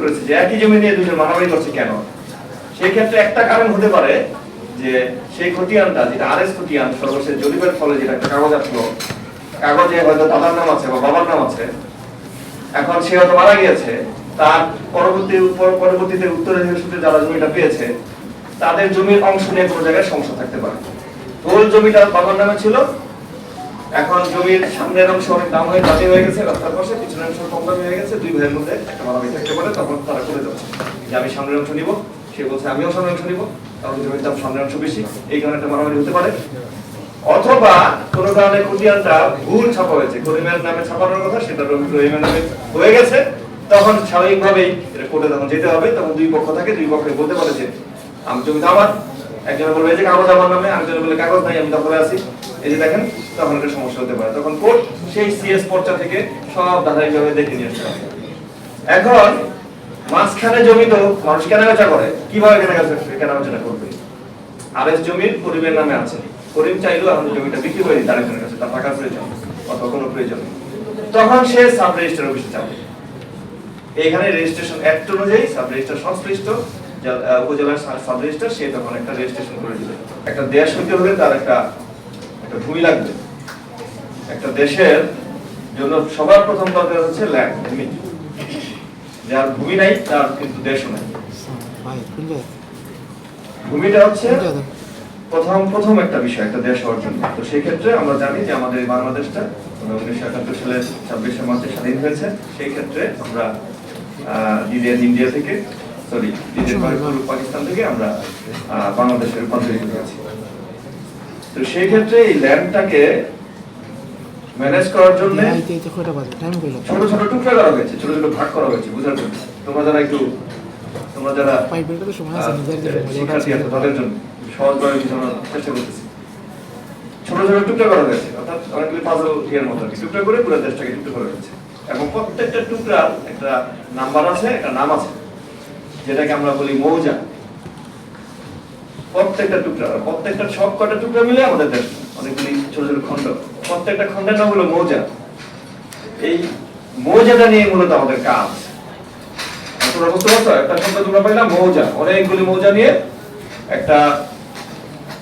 করেছে যে একই জমি নিয়ে দুজন মারামারি করছে কেন। সেই ক্ষেত্রে একটা কারণ হতে পারে যে সেই খতিয়ানটা যেটা আরএস খতিয়ান সর্বশেষ জরিপের ফলে যেটা একটা কাগজ আসলো, কাগজে হয়তো দাদার নাম আছে বা বাবার নাম আছে, এখন সে হয়তো মারা গিয়েছে, তার পরবর্তীতে উত্তরাধিকার সূত্রে যারা জমিটা পেয়েছে তাদের জমির অংশ নিয়ে কোনো জায়গায় সমস্যা থাকতে পারে। ওই জমিটা বাবার নামে ছিল, এখন জমির সামনের অংশ অনেক দাম হয়ে বাতি হয়ে গেছে, রাস্তার পাশে পিছনের অংশ কম দামি হয়ে গেছে, দুই ভাইয়ের মধ্যে একটা মারামারি থাকতে পারে। তখন তারা করে যাচ্ছে যে আমি সামনের অংশ নিব, সে বলছে আমিও সামনের অংশ নিব, কারণ জমির দাম সামনের অংশ বেশি, এই কারণে একটা মারামারি হতে পারে। অথবা কোনো কারণে খতিয়ানটা ভুল ছাপা হয়েছে, করিমের নামে ছাপানোর কথা সেটা রহিমের নামে হয়ে গেছে, তখন স্বাভাবিকভাবেই এটা কোর্টে যখন যেতে হবে তখন দুই পক্ষ থাকে, দুই পক্ষে বলতে পারে যে আমি জমিটা আমার, একজন বলবে এই যে কাগজ আমার নামে, আরেকজন বলে কাগজ নাই আমি দখলে আছি, এই যে দেখেন, তখন একটা সমস্যা হতে পারে। তখন কোর্ট সেই সিএস পর্চা থেকে সব ধারাবাহিকভাবে দেখে নিয়ে আসতে হবে। এখন মাঝখানে জমি তো মানুষ কেনাবেচা করে, কিভাবে কেনাবেচাটা করবে? আরএস জমির করিমের নামে আছে, করিম চাইলেও এখন জমিটা বিক্রি করে দিতে আরেকজনের কাছে, তার টাকার প্রয়োজন অথবা কোনো প্রয়োজন, তখন সে সাব রেজিস্ট্রার অফিসে যাবে। এখানে রেজিস্ট্রেশন অ্যাক্ট অনুযায়ী সাব রেজিস্ট্রার সংশ্লিষ্ট উপজেলার সাব রেজিস্ট্রার সে তখন একটা রেজিস্ট্রেশন করে দিবে। একটা দেশ হইতে হলে তার একটা ভূমি লাগবে। একটা দেশের জন্য সবার প্রথম দরকার হচ্ছে ল্যান্ড, ভূমি। যার ভূমি নাই তার কিন্তু দেশও নাই। ভূমিটা হচ্ছে প্রথম একটা বিষয় একটা দেশ হওয়ার জন্য। তো সেই ক্ষেত্রে আমরা জানি যে আমাদের বাংলাদেশটা 1971 সালের 26শে মার্চে স্বাধীন হয়েছে। সেই ক্ষেত্রে আমরা ইন্ডিয়া থেকে পাকিস্তান থেকে আমরা বাংলাদেশে রূপান্তরিত হয়েছি। তো সেই ক্ষেত্রে এই ল্যান্ডটাকে ম্যানেজ করার জন্য ছোট ছোট টুকরা করা হয়েছে, ছোট ছোট ভাগ করা হয়েছে বোঝার জন্য। তোমরা যারা শিক্ষার্থী আছে তাদের জন্য সহজভাবে বোঝানোর চেষ্টা করতেছি। ছোট ছোট টুকরা করা হয়েছে, অর্থাৎ অনেকগুলি পাজল এর মতো টুকরা করে পুরো দেশটাকে টুকরা করা হয়েছে। এবং প্রত্যেকটা টুকরার একটা নাম্বার আছে, একটা নাম আছে, যেটাকে আমরা বলি মৌজা। প্রত্যেকটা টুকরা, প্রত্যেকটা সব কটা টুকরা মিলে আমাদের দেশ, অনেকগুলি ছোট ছোট খণ্ড, প্রত্যেকটা খণ্ডের নাম হলো মৌজা। এই মৌজাটা নিয়ে মূলত আমাদের কাজ। তোমরা বুঝতে পারছো? একটা শব্দ তোমরা পাইলাম মৌজা, অনেকগুলি মৌজা নিয়ে একটা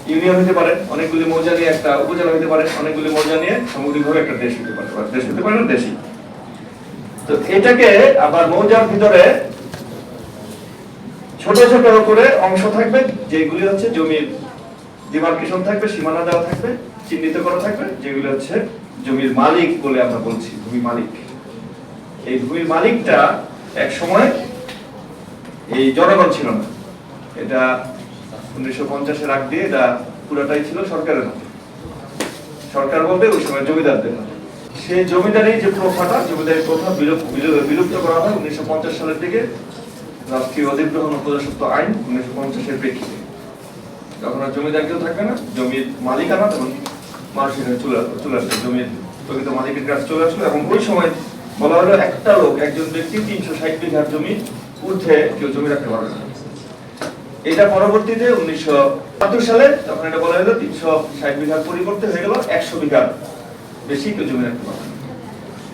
ইউনিয়ন হতে পারে, অনেকগুলি মৌজা নিয়ে একটা উপজেলা হতে পারে, অনেকগুলি মৌজা নিয়ে সামগ্রিকভাবে একটা দেশ হতে পারে, দেশ হতে পারে না দেশই। তো এটাকে আবার মৌজার ভিতরে ছোট ছোট করে অংশ থাকবে, যেগুলি হচ্ছে জমির ডিমার্কেশন থাকবে, সীমানা দেওয়া থাকবে, চিহ্নিত করা থাকবে, যেগুলি হচ্ছে জমির মালিক বলে আমরা বলছি, ভূমি মালিক। এই ভূমির মালিকটা এক সময় এই জনগণ ছিল না, এটা 1950-এর আগ দিয়ে এটা পুরোটাই ছিল সরকারের হাতে। সরকার বলতে ওই সময় জমিদারদের হাতে। সেই জমিদারি যে প্রথাটা, জমিদারি প্রথা বিলুপ্ত করা হয় 1950 সালের দিকে রাষ্ট্রীয় অধিগ্রহণ ও প্রজাস্বত্ব আইন 1950-এর প্রেক্ষিতে। যখন আর জমিদার কেউ থাকবে না, জমির মালিকানা তখন মানুষের চলে আসবে, জমির প্রকৃত মালিকের কাছে চলে আসলো। এবং ওই সময় বলা হলো একটা লোক, একজন ব্যক্তি 360 বিঘা জমি ঊর্ধ্বে কেউ জমি রাখতে পারবে না। এটা পরবর্তীতে 1972 সালে তখন এটা বলা হলো 360 বিঘার পরিবর্তে হয়ে গেল 100 বিঘার বেশি কেউ জমি রাখতে পারবে না।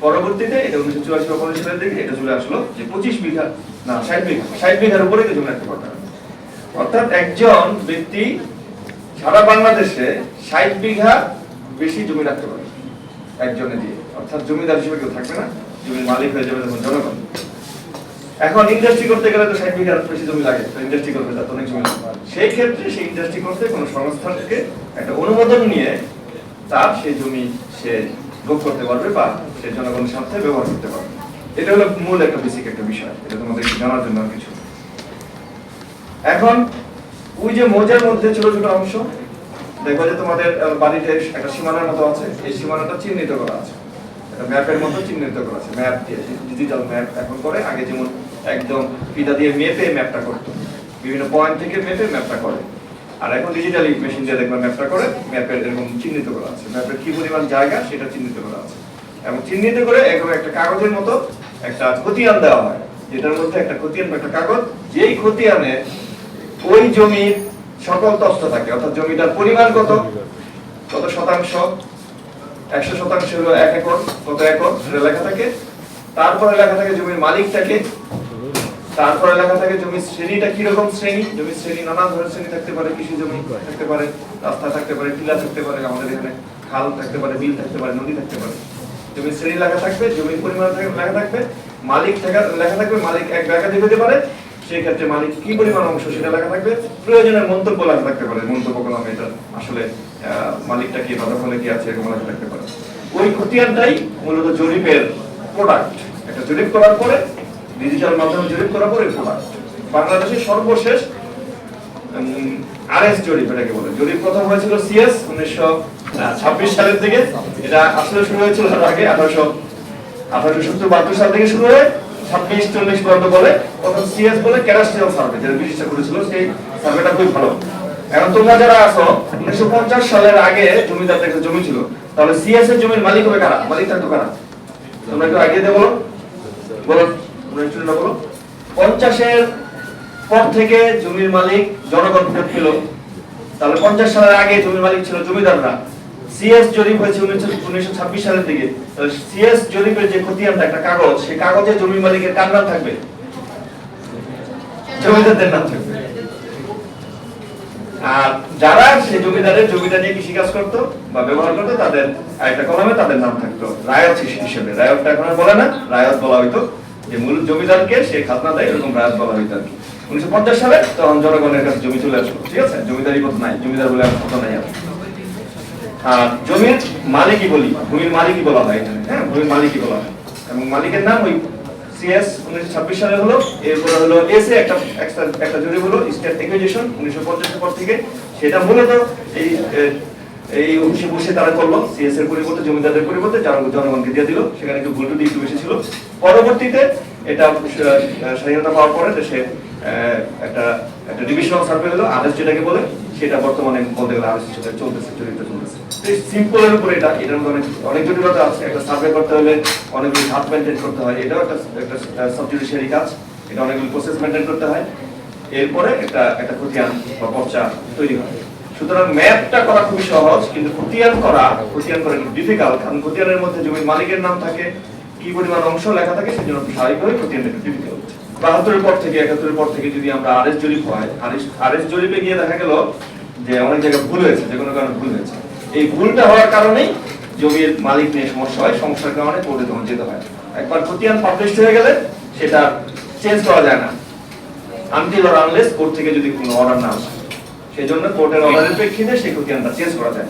পরবর্তীতে এটা 1984 সালের দিকে এটা চলে আসলো যে 25 বিঘা না 60 বিঘার উপরে কেউ জমি রাখতে পারবে না। অর্থাৎ একজন ব্যক্তি সারা বাংলাদেশে 60 বিঘা বেশি জমি রাখতে পারবে একজনে দিয়ে, অর্থাৎ জমিদার হিসেবে কেউ থাকবে না, জমির মালিক হয়ে যাবে তখন জনগণ। এখন ইন্ডাস্ট্রি করতে গেলে তো 60 বিঘার বেশি জমি লাগে, তো ইন্ডাস্ট্রি করতে যাতে অনেক জমি লাগে। সেই ক্ষেত্রে সেই ইন্ডাস্ট্রি করতে কোনো সংস্থা থেকে একটা অনুমোদন নিয়ে তার সেই জমি সে ভোগ করতে পারবে বা সে জনগণের সাথে ব্যবহার করতে পারবে। এটা হলো মূল একটা বেসিক একটা বিষয়, এটা তোমাদের জানার জন্য কিছু। এখন ওই যে মৌজার মধ্যে ছোট ছোট অংশ দেখো যে তোমাদের বাড়িতে একটা সীমানার মতো আছে, এই সীমানাটা চিহ্নিত করা আছে, একটা ম্যাপের মতো চিহ্নিত করা আছে, ম্যাপ দিয়ে, ডিজিটাল ম্যাপ এখন করে। আগে যেমন একদম ফিতা দিয়ে মেপে ম্যাপটা করতো, বিভিন্ন পয়েন্ট থেকে মেপে ম্যাপটা করে, আর এখন ডিজিটালি মেশিন দিয়ে দেখবে ম্যাপটা করে, ম্যাপের এরকম চিহ্নিত করা আছে, ম্যাপের কি পরিমাণ জায়গা সেটা চিহ্নিত করা আছে। এবং চিহ্নিত করে এরকম একটা কাগজের মতো একটা খতিয়ান দেওয়া হয়, যেটার মধ্যে একটা খতিয়ান বা একটা কাগজ, যেই খতিয়ানে ওই জমির সকল তথ্য থাকে, অর্থাৎ জমিটার পরিমাণ কত, কত শতাংশ, 100% হলো 1 একর, কত একর সেটা লেখা থাকে। তারপরে লেখা থাকে জমির মালিকটাকে, তারপরে লেখা থাকে জমির শ্রেণীটা কি রকম শ্রেণী। জমির শ্রেণী নানা ধরনের শ্রেণী থাকতে পারে, কৃষি জমি থাকতে পারে, রাস্তা থাকতে পারে, টিলা থাকতে পারে, আমাদের এখানে খাল থাকতে পারে, বিল থাকতে পারে, নদী থাকতে পারে। জমির শ্রেণী লেখা থাকবে, জমির পরিমাণ লেখা থাকবে, মালিক লেখা থাকবে, মালিক এক একাধিক হতে পারে, সেই ক্ষেত্রে মালিক কি পরিমাণ অংশ সেটা লেখা থাকবে। প্রয়োজনের মন্তব্য লেখা থাকতে পারে, মন্তব্য করলাম এটা আসলে মালিকটা কি বাধা ফলে কি আছে এরকম লেখা থাকতে পারে। ওই খতিয়ানটাই মূলত জরিপের প্রোডাক্ট। একটা জরিপ করার পরে, ডিজিটাল মাধ্যমে জরিপ করার পরে প্রোডাক্ট। বাংলাদেশের সর্বশেষ আরএস জরিপ এটাকে বলে। জরিপ প্রথম হয়েছিল সিএস 1926 সালের দিকে। এটা আসলে শুরু হয়েছিল তার আগে 1870-72 সাল থেকে শুরু হয়ে 26-40 পর্যন্ত বলে। প্রথম সিএস বলে ক্যাডাস্ট্রিয়াল সার্ভে, যেটা ব্রিটিশরা করেছিল, সেই সার্ভেটা খুব ভালো। এখন তোমরা যারা আছো 1950 সালের আগে জমিদারদের একটা জমি ছিল, তাহলে সিএস এর জমির মালিক হবে কারা? মালিক থাকতো কারা? তোমরা একটু আইডিয়া দিয়ে বলো, বলো তোমরা একটু না বলো। 50 এর পর থেকে জমির মালিক জনগণ ভোট পেল, তাহলে 50 সালের আগে জমির মালিক ছিল জমিদাররা। সিএস জরিপ হয়েছে 1926 সালের দিকে। তাহলে সিএস জরিপের যে খতিয়ানটা একটা কাগজ, সেই কাগজে জমির মালিকের কার নাম থাকবে? জমিদারদের নাম থাকবে। আর যারা সেই জমিদারের জমিটা নিয়ে কৃষিকাজ করতো বা ব্যবহার করতো, তাদের একটা কলমে তাদের নাম থাকতো রায়ত হিসেবে। রায়তটা এখন আর বলে না, রায়ত বলা হইতো। যে মূল জমিদারকে সে খাজনা দেয়, এরকম রায়ত বলা হইতো আর কি। 1950 সালে তখন জনগণের কাছে জমি চলে আসলো, ঠিক আছে? জমিদারি কথা নাই, জমিদার বলে আর কথা নাই। আর জমির মালিকই বলি, ভূমির মালিকই বলা হয় এখানে, হ্যাঁ, ভূমির মালিকই বলা হয়। এবং মালিকের নাম ওই সিএস 1926 সালে হলো। এরপরে হলো এসএ একটা জরিপ হলো, স্টেট অ্যাকুইজিশন 1950 এর পর থেকে। সেটা মূলত এই বসে তারা করলো সিএস এর পরিবর্তে, জমিদারদের পরিবর্তে জনগণকে দিয়ে দিল। সেখানে একটু ভুল ত্রুটি একটু বেশি ছিল। পরবর্তীতে এটা স্বাধীনতা পাওয়ার পরে দেশে একটা ডিভিশনাল সার্ভে হলো, আদেশ যেটাকে বলে, সেটা বর্তমানে বলতে গেলে আদেশ হিসেবে চলতেছে, জরিপটা চলতেছে। সিম্পলের উপরে এটার মধ্যে অনেক জটিলতা আছে। একটা সার্ভে করতে হলে অনেকগুলো ধাপ মেনটেন করতে হয়, এটাও একটা সাবজুডিশিয়ারি কাজ। এটা অনেকগুলো প্রসেস মেনটেন করতে হয়। এরপরে একটা খতিয়ান বা পর্চা তৈরি হয়। সুতরাং ম্যাপটা করা খুবই সহজ, কিন্তু খতিয়ান করা একটু ডিফিকাল্ট। কারণ খতিয়ানের মধ্যে জমির মালিকের নাম থাকে, কি পরিমাণ অংশ লেখা থাকে, সেজন্য স্বাভাবিকভাবে খতিয়ানটা একটু ডিফিকাল্ট। 72 পর থেকে 71 পর থেকে যদি আমরা আরএস জরিপ হয়, আরএস জরিপে গিয়ে দেখা গেল যে অনেক জায়গায় ভুল হয়েছে, যে কোনো কারণে ভুল হয়েছে। এই ভুলটা হওয়ার কারণেই জমির মালিক নিয়ে সমস্যা হয়। সমস্যার কারণে কোর্টে তখন যেতে হয়। একবার খতিয়ান পাবলিশ হয়ে গেলে সেটা চেঞ্জ করা যায় না, আনটিল অর আনলেস কোর্ট থেকে যদি কোনো অর্ডার না আসে। সেজন্য কোর্টের অর্ডারের প্রেক্ষিতে সেই খতিয়ানটা চেঞ্জ করা যায়।